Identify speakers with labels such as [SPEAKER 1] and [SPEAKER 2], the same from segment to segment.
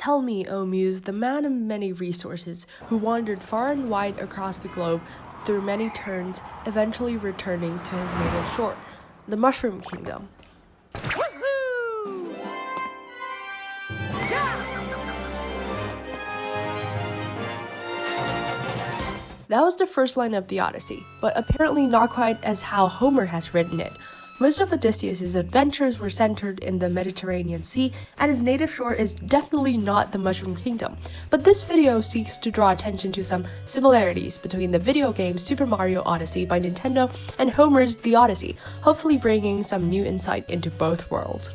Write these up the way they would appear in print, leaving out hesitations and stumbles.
[SPEAKER 1] Tell me, O Muse, the man of many resources, who wandered far and wide across the globe through many turns, eventually returning to his native shore, the Mushroom Kingdom. That was the first line of the Odyssey, but apparently not quite as how Homer has written it. Most of Odysseus' adventures were centered in the Mediterranean Sea, and his native shore is definitely not the Mushroom Kingdom. But this video seeks to draw attention to some similarities between the video game Super Mario Odyssey by Nintendo and Homer's The Odyssey, hopefully bringing some new insight into both worlds.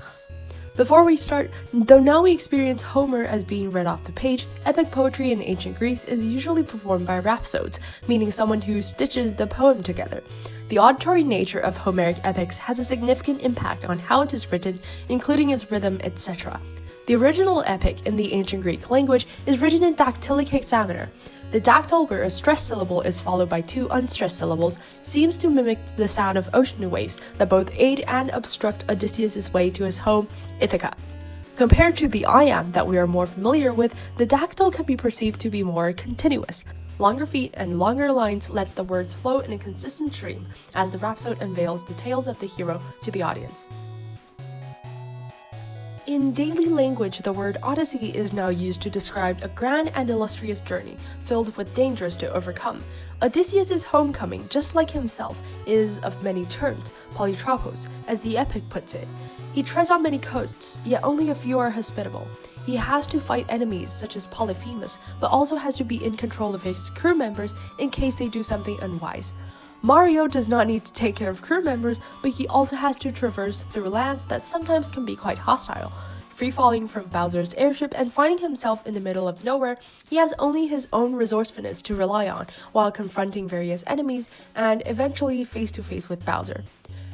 [SPEAKER 1] Before we start, though now we experience Homer as being read off the page, epic poetry in ancient Greece is usually performed by Rhapsodes, meaning someone who stitches the poem together. The auditory nature of Homeric epics has a significant impact on how it is written, including its rhythm, etc. The original epic in the ancient Greek language is written in dactylic hexameter. The dactyl, where a stressed syllable is followed by two unstressed syllables, seems to mimic the sound of ocean waves that both aid and obstruct Odysseus' way to his home, Ithaca. Compared to the iamb that we are more familiar with, the dactyl can be perceived to be more continuous. Longer feet and longer lines lets the words flow in a consistent stream as the rhapsode unveils the tales of the hero to the audience. In daily language, the word Odyssey is now used to describe a grand and illustrious journey filled with dangers to overcome. Odysseus' homecoming, just like himself, is of many turns, polytropos, as the epic puts it. He treads on many coasts, yet only a few are hospitable. He has to fight enemies such as Polyphemus, but also has to be in control of his crew members in case they do something unwise. Mario does not need to take care of crew members, but he also has to traverse through lands that sometimes can be quite hostile. Free-falling from Bowser's airship and finding himself in the middle of nowhere, he has only his own resourcefulness to rely on while confronting various enemies and eventually face-to-face with Bowser.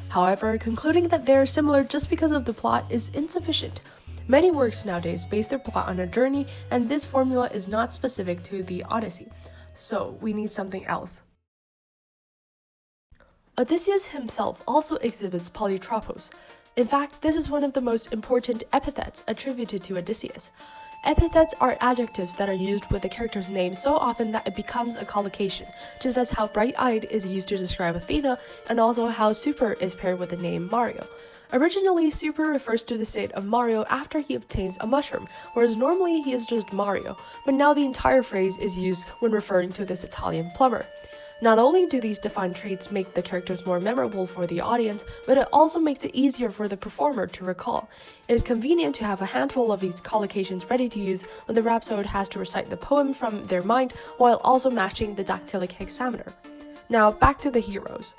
[SPEAKER 1] However, concluding that they are similar just because of the plot is insufficient. Many works nowadays base their plot on a journey, and this formula is not specific to the Odyssey, so we need something else. Odysseus himself also exhibits polytropos. In fact, this is one of the most important epithets attributed to Odysseus. Epithets are adjectives that are used with a character's name so often that it becomes a collocation, just as how bright-eyed is used to describe Athena, and also how super is paired with the name Mario. Originally, super refers to the state of Mario after he obtains a mushroom, whereas normally he is just Mario, but now the entire phrase is used when referring to this Italian plumber. Not only do these defined traits make the characters more memorable for the audience, but it also makes it easier for the performer to recall. It is convenient to have a handful of these collocations ready to use when the rhapsode has to recite the poem from their mind while also matching the dactylic hexameter. Now back to the heroes.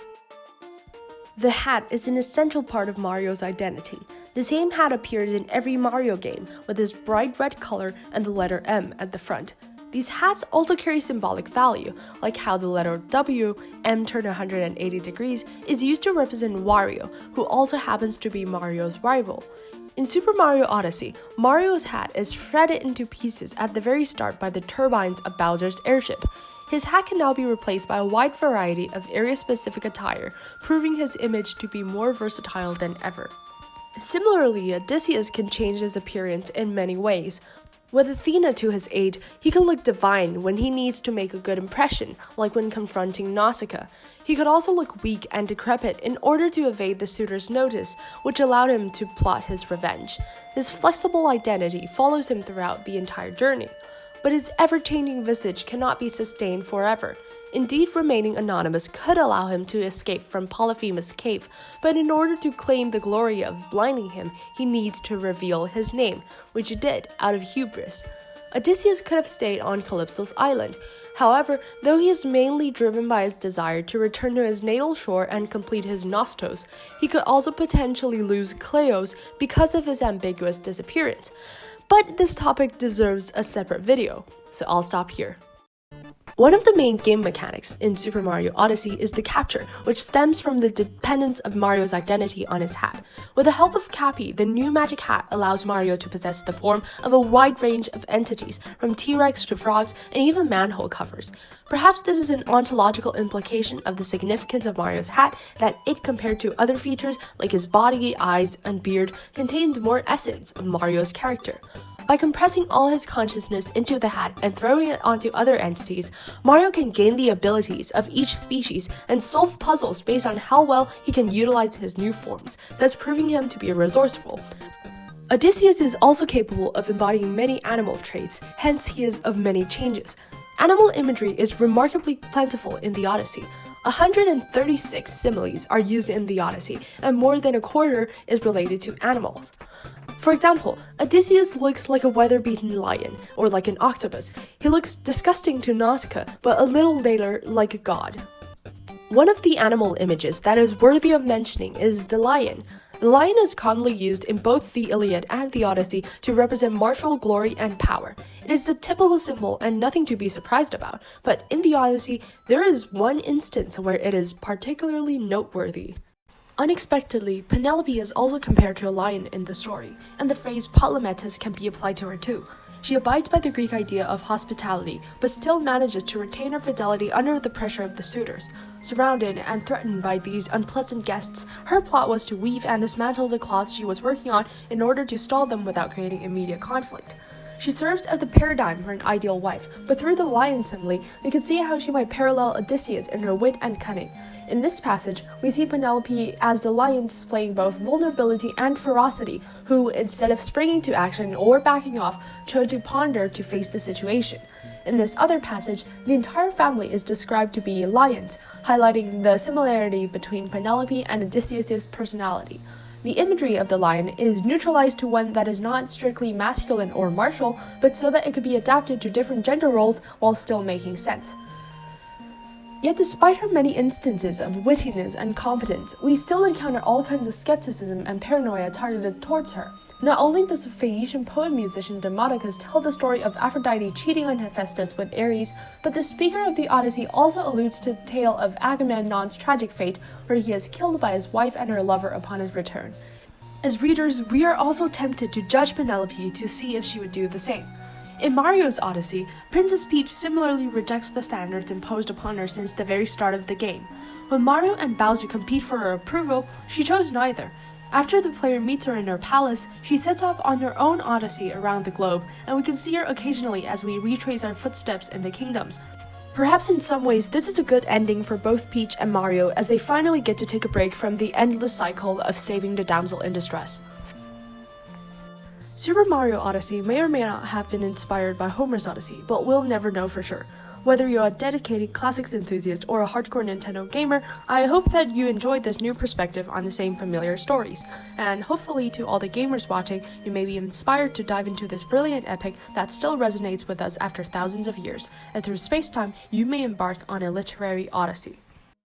[SPEAKER 1] The hat is an essential part of Mario's identity. The same hat appears in every Mario game, with its bright red color and the letter M at the front. These hats also carry symbolic value, like how the letter W, M turned 180 degrees, is used to represent Wario, who also happens to be Mario's rival. In Super Mario Odyssey, Mario's hat is shredded into pieces at the very start by the turbines of Bowser's airship. His hat can now be replaced by a wide variety of area-specific attire, proving his image to be more versatile than ever. Similarly, Odysseus can change his appearance in many ways. With Athena to his aid, he can look divine when he needs to make a good impression, like when confronting Nausicaa. He could also look weak and decrepit in order to evade the suitor's notice, which allowed him to plot his revenge. This flexible identity follows him throughout the entire journey. But his ever-changing visage cannot be sustained forever. Indeed, remaining anonymous could allow him to escape from Polyphemus' cave, but in order to claim the glory of blinding him, he needs to reveal his name, which he did, out of hubris. Odysseus could have stayed on Calypso's island. However, though he is mainly driven by his desire to return to his natal shore and complete his Nostos, he could also potentially lose Kleos because of his ambiguous disappearance. But this topic deserves a separate video, so I'll stop here. One of the main game mechanics in Super Mario Odyssey is the capture, which stems from the dependence of Mario's identity on his hat. With the help of Cappy, the new magic hat allows Mario to possess the form of a wide range of entities, from T-Rex to frogs and even manhole covers. Perhaps this is an ontological implication of the significance of Mario's hat, that it, compared to other features like his body, eyes, and beard, contains more essence of Mario's character. By compressing all his consciousness into the hat and throwing it onto other entities, Mario can gain the abilities of each species and solve puzzles based on how well he can utilize his new forms, thus proving him to be resourceful. Odysseus is also capable of embodying many animal traits, hence he is of many changes. Animal imagery is remarkably plentiful in the Odyssey. 136 similes are used in the Odyssey, and more than a quarter is related to animals. For example, Odysseus looks like a weather-beaten lion, or like an octopus. He looks disgusting to Nausicaa, but a little later like a god. One of the animal images that is worthy of mentioning is the lion. The lion is commonly used in both the Iliad and the Odyssey to represent martial glory and power. It is a typical symbol and nothing to be surprised about, but in the Odyssey, there is one instance where it is particularly noteworthy. Unexpectedly, Penelope is also compared to a lion in the story, and the phrase polymetis can be applied to her too. She abides by the Greek idea of hospitality, but still manages to retain her fidelity under the pressure of the suitors. Surrounded and threatened by these unpleasant guests, her plot was to weave and dismantle the cloths she was working on in order to stall them without creating immediate conflict. She serves as the paradigm for an ideal wife, but through the lion simile, we can see how she might parallel Odysseus in her wit and cunning. In this passage, we see Penelope as the lion displaying both vulnerability and ferocity, who, instead of springing to action or backing off, chose to ponder to face the situation. In this other passage, the entire family is described to be lions, highlighting the similarity between Penelope and Odysseus' personality. The imagery of the lion is neutralized to one that is not strictly masculine or martial, but so that it could be adapted to different gender roles while still making sense. Yet despite her many instances of wittiness and competence, we still encounter all kinds of skepticism and paranoia targeted towards her. Not only does the Phaeacian poet-musician Demodocus tell the story of Aphrodite cheating on Hephaestus with Ares, but the speaker of the Odyssey also alludes to the tale of Agamemnon's tragic fate, where he is killed by his wife and her lover upon his return. As readers, we are also tempted to judge Penelope to see if she would do the same. In Mario's Odyssey, Princess Peach similarly rejects the standards imposed upon her since the very start of the game. When Mario and Bowser compete for her approval, she chose neither. After the player meets her in her palace, she sets off on her own odyssey around the globe, and we can see her occasionally as we retrace our footsteps in the kingdoms. Perhaps in some ways this is a good ending for both Peach and Mario as they finally get to take a break from the endless cycle of saving the damsel in distress. Super Mario Odyssey may or may not have been inspired by Homer's Odyssey, but we'll never know for sure. Whether you're a dedicated classics enthusiast or a hardcore Nintendo gamer, I hope that you enjoyed this new perspective on the same familiar stories. And hopefully to all the gamers watching, you may be inspired to dive into this brilliant epic that still resonates with us after thousands of years, and through space-time, you may embark on a literary odyssey.